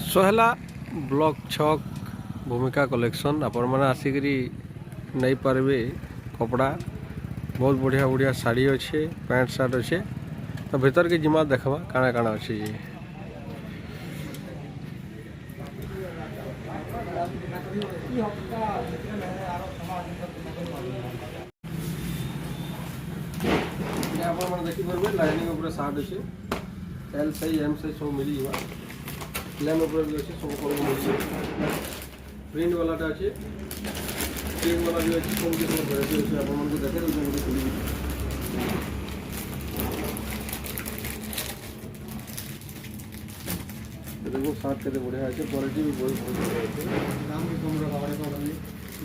सोहला block छक भूमिका collection आपण मैंने आसिकी नहीं पारे कपड़ा बहुत बढ़िया बढ़िया शाड़ी अच्छे पैंट सार्ट अच्छे तो भीतर के जिमा देखा काଣା काଣା अच्छे ये देखिए लाइनिंग पूरा सार्ट अच्छे एल साइज एम साइज सब मिल जावा प्लेन ऊपर भी अच्छे सब कलर मिल प्रिंट वालाटा अच्छे चेक वाला भी अच्छे सब किसी भेराइटी अच्छे आपको देखे देखो सार्ट के बढ़िया अच्छे क्वालिटी भी बहुत बढ़िया अच्छे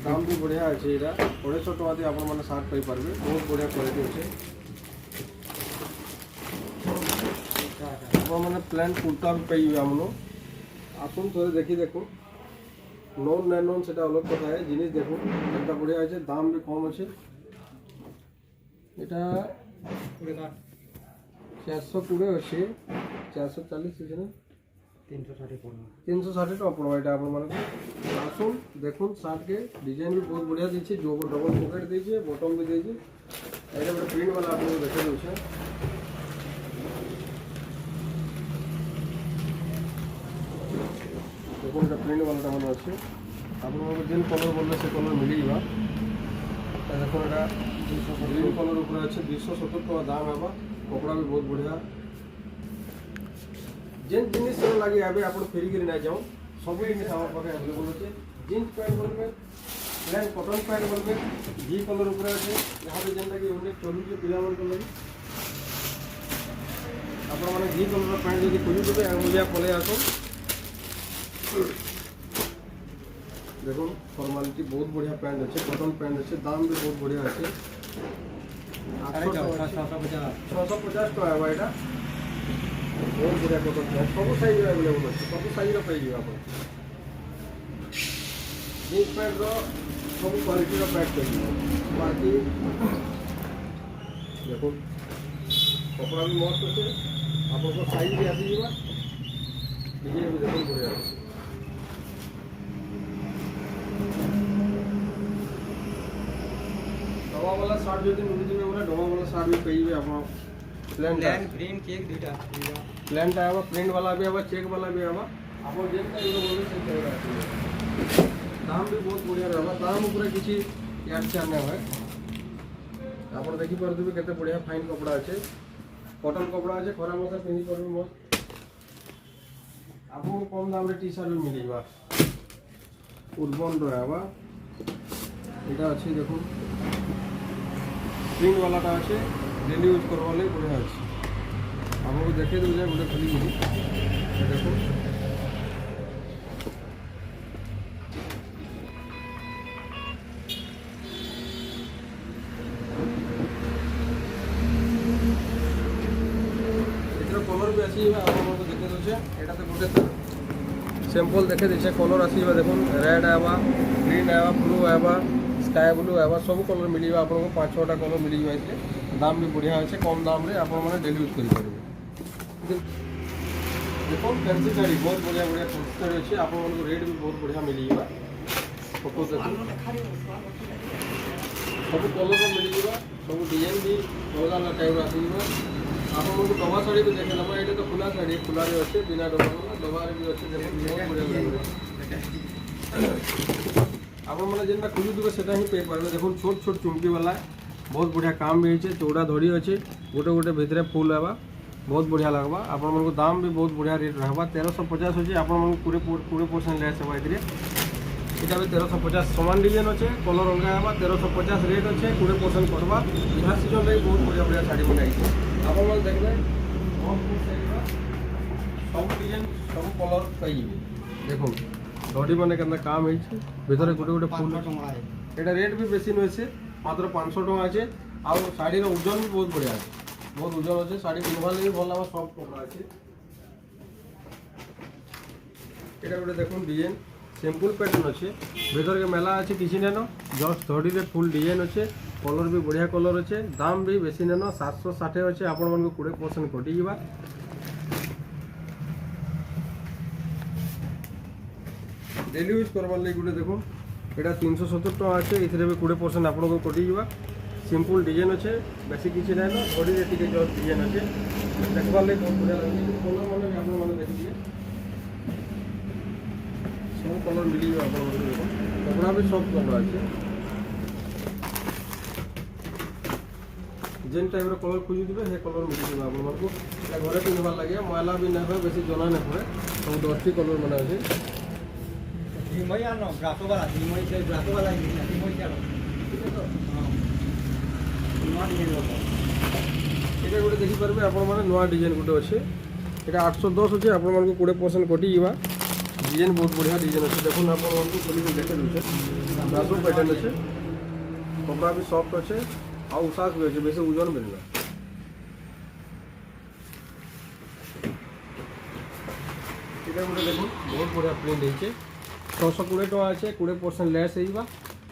दाम भी बढ़िया अच्छे यहाँ 250 टका आप सार्ट पाइपर बहुत बढ़िया क्वालिटी अच्छे मैंने प्लान कुर्ता भी पाइबे आम आसन थोड़े देखी देखो नॉन नैन नॉन से अलग कथा है जिनिस देखो एक बढ़िया अच्छे दाम भी कम अच्छे यहाँ 420 अच्छे 440 अच्छे ना 360 टका पड़ा यहाँ आप आसन देखो सार्ट के डिजाइन भी बहुत बढ़िया दीजिए जो डबल पॉकेट दीजिए बॉटम भी दीजिए यहाँ प्रिंट वाला आप देखे दूसरा देखो प्रिंट वाला मैंने अच्छे आप जिन कलर बोलते से कलर मिल जावा देखो यहाँ ग्रीन कलर ऊपर अच्छे 270 टका दाम है कपड़ा भी बहुत बढ़िया जिन जिनिस लगे आए आप फेरिक नहीं जाओ सब जिन आम पाखे अवेलेबल अच्छे जीन्स पैंट बोलते प्लेन कटन पैंट बोलते जी कलर ऊपर अच्छे यहाँ पे जेनटा कि यूनिक चलुचे पिला लगे आप जी कलर पैंट जब खोजुते मुझे पलि आस देखो फॉर्मालिटी बहुत बढ़िया पैंट अच्छे कटन पैंट अच्छे दाम भी बहुत बढ़िया अच्छे 650 टका है यहाँ बहुत बढ़िया कटन पैंट सब साइज अवेलेबल अच्छे सब साइज पाइबे आप जीन्स पैंट सब क्वालिटी पैंट पाइबे बाकी देखो कपड़ा भी मस्त अच्छे आप साइज भी आसीजा डिजाइन भी देखो बढ़िया डबा वाला सार्ट जो मिलते बोले डबा वाला सार्ट भी पाइबे आप प्लेन प्रिंट चेक दुटा प्लेन आवा प्रिंट वाला भी आवा चेक वाला भी आवा आप जेनटा बोले से दाम भी बहुत बढ़िया रहा दाम पूरा किसी याद से आने हुए आप देखी पारे केते बढ़िया फाइन कपड़ा अच्छे कटन कपड़ा अच्छे खरा मसा पिंधि पारे मस्त आपको कम दाम टी सार्ट भी मिल जावा उर्बन रहा यहाँ अच्छे देखो प्रिंट वालाटा अच्छे डेली यूज करवा लगे बढ़िया अच्छे आपको देखे दे जाए गोटे खुली देखो कलर भी आसी आपको देखे दूचे यहाँ तो गोटे सैंपल देखे दीचे कलर आसवा देखो रेड आवा ग्रीन आवा ब्लू आवा स्काई ब्लू आवा सब कलर मिल जाए आपको 5-6टा कलर मिल जाए दाम भी बढ़िया अच्छे कम दाम रे आप डेली यूज करेंगे देखो फैंसी शाड़ी बहुत बढ़िया बढ़िया फैंसी शाड़ी अच्छे आप रेट भी बहुत बढ़िया मिल जाए फोटो देखो सब कलर मिल जाए सब डिजाइन भी अलग अलग टाइप आसवा आप डबा शाड़ी भी देखे ना ये तो खुला शाड़ी खुला अच्छे बिना डबा भी अच्छे देखो बढ़िया आप जेनटा खोजुवे से ही पारे देखो छोट छोट चुमकी वाला बहुत बढ़िया काम भी है चौड़ा धड़ी अच्छे गोटे गोटे भितर फुल है बहुत बढ़िया लगवा आपको दाम भी बहुत बढ़िया रेट रहा 1350 अच्छे आप 20% लेस है यहाँ भी 1350 सामान डिजाइन अच्छे कलर अलग है 1350 रेट अच्छे 20% करवा यहाँ सीजन लगे बहुत बढ़िया बढ़िया शाड़ी बनाई आप देखते सब डिजाइन सब कलर पाइबे देखो धड़ी मैंने के काम है भीतर गोटे गोटे फुल यहाँ रेट भी बेसी नुहे मात्र 500 टका अच्छे आ शाड़ी ओजन भी बहुत बढ़िया बहुत ओजन अच्छे शाड़ी पिंधवा लगे भल लगा सब कपड़ा अच्छे यहाँ गोटे देखो डिजाइन सिंपल पैटर्न अच्छे भीतर के मेला अच्छे किसी नेन जस्ट धड़ी रे फुल डिजाइन अच्छे कलर भी बढ़िया कलर अच्छे दाम भी बेसी नेन 760 अच्छे आपण 20% कटिजा डेली यूज करवार लगे गोटे देखो यहाँ 370 टका अच्छे ये भी 20% आपको कटिजा सिंपल डिजाइन अच्छे बेसी किसी ना बॉडी टी जस्ट डिजाइन अच्छे देखवार लगे बहुत बढ़िया लगे कलर मैंने भी आपने देखिए सब कलर मिली आप कपड़ा भी सब कपड़ा अच्छे जेन टाइप कलर खोजुवे से कलर मिल जाए आपको घरे पिंधवार लगे मैला भी ना हुए बेसी जना नहीं पड़े सब 10टी कलर मैंने अच्छे ये गोटे देखिपारे आपने नुआ डिजाइन गोटे अच्छे यहाँ 810 अच्छे आपको 20% कटिजा डिजाइन बहुत बढ़िया डिजाइन अच्छे देखो आपको देखे दूसरे ब्रासो पैटर्न अच्छे कपड़ा भी सॉफ्ट अच्छे आ उसास भी अच्छे बेसी ओजन भी नहीं गोटे देखो बहुत बढ़िया प्रिंट है 620 टका अच्छे 20% लेस होगा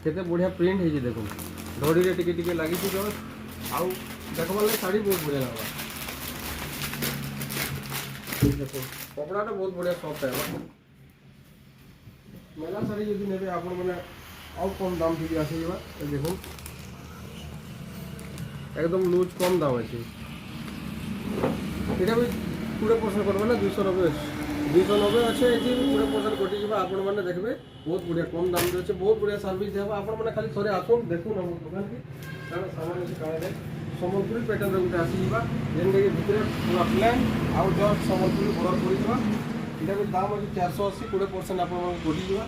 केते बढ़िया प्रिंट है देखो धड़ी टिके लगी जस्ट आउ देखवार लगे शाड़ी बहुत बढ़िया लगा देखो कपड़ा बहुत बढ़िया सॉफ्ट है मेला शाड़ी यदि ने आप आउ कम दाम थी आसवा देखो एकदम लूज कम दाम अच्छे यहाँ भी 20% करवा ना 290 अच्छे ये 20% कटिजा आपण मैंने देखते बहुत बढ़िया कम दाम अच्छे बहुत बढ़िया सर्विस देवा आप खाली थे आसन देखुन हम दुकान की कारण सामान अच्छे कहा सम्बलपुरी पैटर्न गोटे आसीजा जेनटा कि भितर पूरा प्लेन आउ जस्ट सम्बलपुरी बॉर्डर पड़ीजा यहाँ भी दाम अच्छे 480 20% आप कटिजा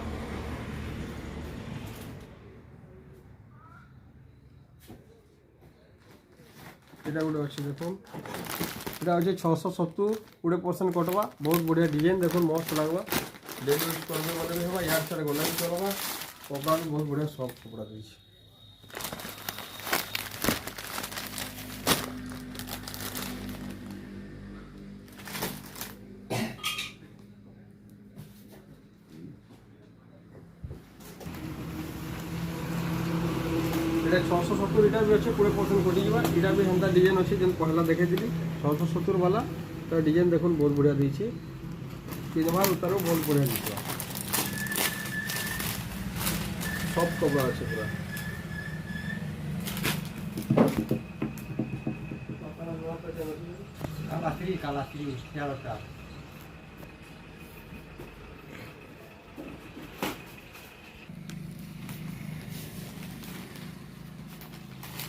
এটা গোটে अच्छे देखो এটা হচ্ছে 670 20% कटवा बहुत बढ़िया डिजाइन देखो मस्त लगवा डेली यूज करने वाले भी होगा यार सारे गला भी चलवा कपड़ा भी बहुत बढ़िया सॉफ्ट कपड़ा दीजिए এটা 670 এটা भी अच्छे 20% कटिजा यहाँ भी हेन्ता डिजाइन अच्छे जन पहला देखे थी 670 वाला तो डिजाइन देखो बहुत बढ़िया दीजिए पिंधवार उतार बहुत बढ़िया दिखा सब कपड़ा अच्छे पूरा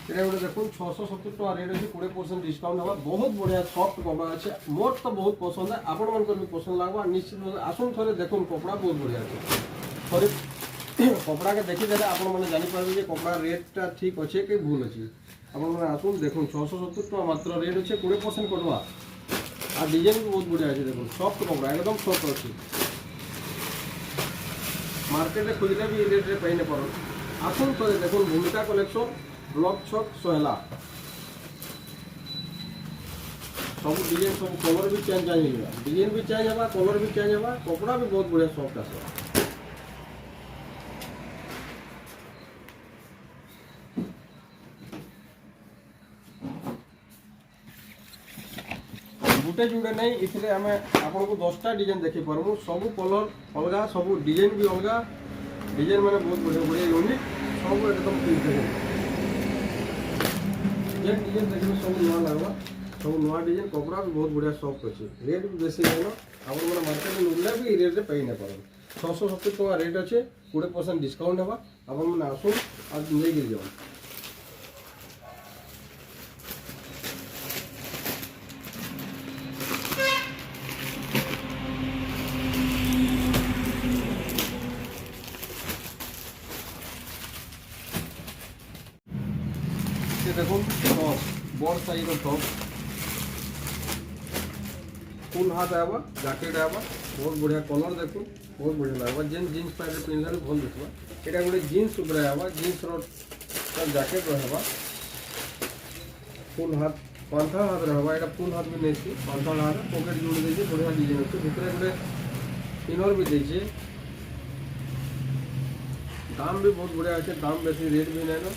এটা গোটে দেখুন 670 টাকা রেট আছে 20% ডিসকাউন্ট হওয়া बहुत बढ़िया सॉफ्ट कपड़ा अच्छे मोर तो बहुत पसंद है आपण मन भी पसंद लगवा निश्चित आसन थे देखुन कपड़ा बहुत बढ़िया अच्छे थे कपड़ा के देखी देते आप जानी पारे जे कपड़ा रेटटा ठीक अच्छे कि भूल अच्छे आपन आसन देखुन 670 टाका मात्र रेट अच्छे 20% कटवा और डिजाइन भी बहुत बढ़िया अच्छे देखुन सॉफ्ट कपड़ा एकदम सॉफ्ट अच्छे मार्केट खोजले भी रेट पाई नहीं पार आसन थे देखुन भूमिका कलेक्शन ब्लॉक छक सोहला सब डिजाइन सब कलर भी चेंज होगा डिजाइन भी चेंज होगा कलर भी चेंज होगा कपड़ा भी बहुत बढ़िया सॉफ्ट आस गुटे जुटे नहीं इसलिए आम आपको 10टा डिजाइन देखी पार्मु सब कलर अलग सब डिजाइन भी अलग डिजाइन मैंने बहुत बढ़िया बढ़िया यूनिक सब एकदम डिजाइन देखिए सब नुआ लगवा सब नुआ डिजाइन कपड़ा भी बहुत बढ़िया सॉफ्ट अच्छे रेट भी बेसी नहीं आप मार्केट में मिलना भी रेट पाई ना पार 670 टका रेट अच्छे 20% डिस्काउंट होगा आप आसुन आज नहीं गिर जाओ देखो टॉप बड़ साइज टॉप फुल हाथ आवा जैकेट आवा बहुत बढ़िया कलर देखो बहुत बढ़िया लगवा जेन जीन्स पैंट पिंधले भल दिखवा यहाँ गोटे जीन्स उपरे आवा जीन्स जैकेट रहा फुल हाथ पांथा हाथ रहा यहाँ फुल हाथ भी नहीं पांथा हाथ पॉकेट जोड़ दे बढ़िया डिजाइन अच्छे भितर गोटे इनर भी दे दाम भी बहुत बढ़िया अच्छे दाम बेसी रेट भी नहीं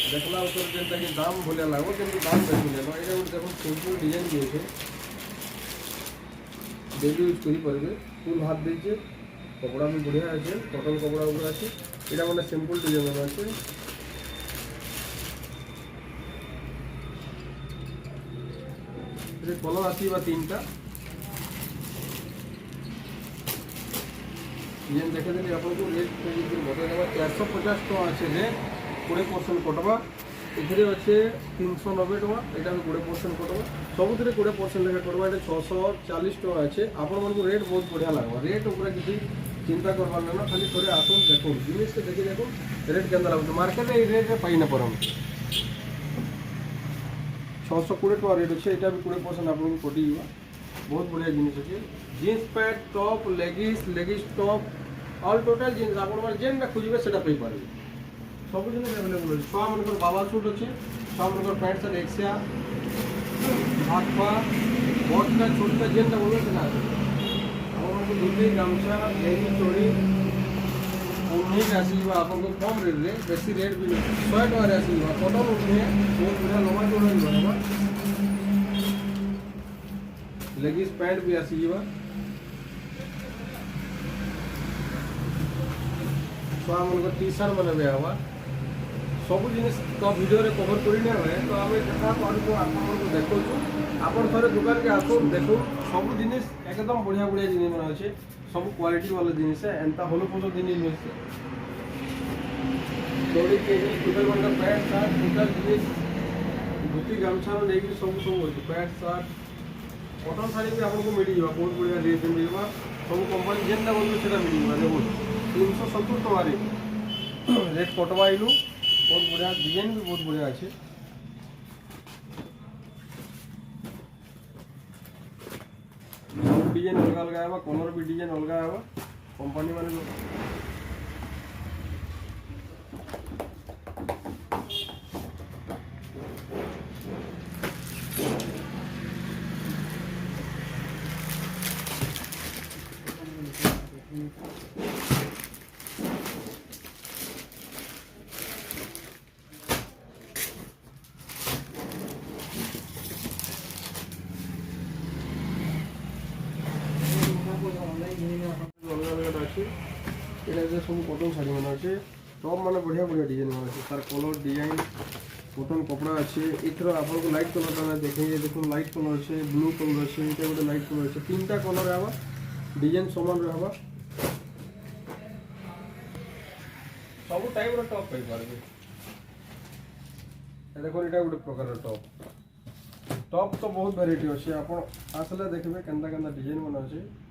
देखला जेनटा कि दाम भलिया लगो कि दाम बेसी नहीं ये देखो सिंपल डिजाइन भी अच्छे डेली यूज करेंगे फुल हाथ दीजिए कपड़ा भी बढ़िया अच्छे कटन कपड़ा उपरे अच्छे यहाँ मैंने सिंपल डिजाइन अच्छे कलर आसवा 3टा ये देखिए आपको रेट बताइए 450 टका अच्छे रेट 20% कटवा ये अच्छे 390 टका यहाँ भी 20% कटवा सबुद 20% लेखा कटवा ये 640 टका अच्छे आपण रेट बहुत बढ़िया लगवा रेट उपरे किसी चिंता करवार ना खाली थोड़े आसुन देखो जिनिस के देखी देखो रेट के लगे मार्केट ये रेट पाई ना पार 620 टका रेट अच्छे यहाँ भी 20% आपको कटि बहुत बढ़िया जिनिस अच्छे jeans pant top leggings top all total jeans आप जेनटा खोजे से पारे सब जिन एवेलेबल अच्छे छुआ मन बाबा सुट अच्छे छुआ मन पैंट सार्ट एक्सिया हाथपा बड़टा छोटा जेनटा बोलो से धोती गामछा लेगी चोड़ी उन्नीस आसवा आपको कम रेट रे बेसी रेट भी 100 टका आसवा कटन उन्नी बहुत बढ़िया लंबा चौड़ा बनवा लेगिस पैंट भी आसवा छुआ मन टी सार्ट मैंने भी आवा सब जिन तो वीडियो रे कवर करने हुए तो आम देखा आपको देखो आप थे दुकान के आसो देखो सब जिन एकदम बढ़िया बढ़िया जिन मैंने अच्छे सब क्वालिटी वाला जिनिस एंता हलो फलो जिन दौड़ी के टोटल मन पैंट सार्ट टोटल जिन धोती गामछा लेकिन सब सब अच्छे पैंट सार्ट कटन शाढ़ी भी आपको मिल जाए बहुत बढ़िया रेट मिलवा सब कंपनी जेनटा बोलते से मिल देखो 370 टका रेट कटवाइलु बहुत बढ़िया डिजाइन भी बहुत बढ़िया अच्छे डिजाइन अलग अलग आवा कलर भी डिजाइन अलग आवा कंपनी माने सब कटन शाढ़ी मैंने अच्छे टॉप मैंने बढ़िया बढ़िया डिजाइन मैंने अच्छे तार कलर डिजाइन कटन कपड़ा अच्छे इथर आपको लाइट कलर देखे देखो लाइट कलर अच्छे ब्लू कलर अच्छे ये गोटे लाइट कलर अच्छे 3टा कलर आवा डिजाइन समान रहा सब टाइप टॉप पाई पारे देखो ये गोटे प्रकार टॉप टॉप तो बहुत वेराइटी अच्छे आप आसले देखिए केन्ता केन्ता डिजाइन मैंने अच्छे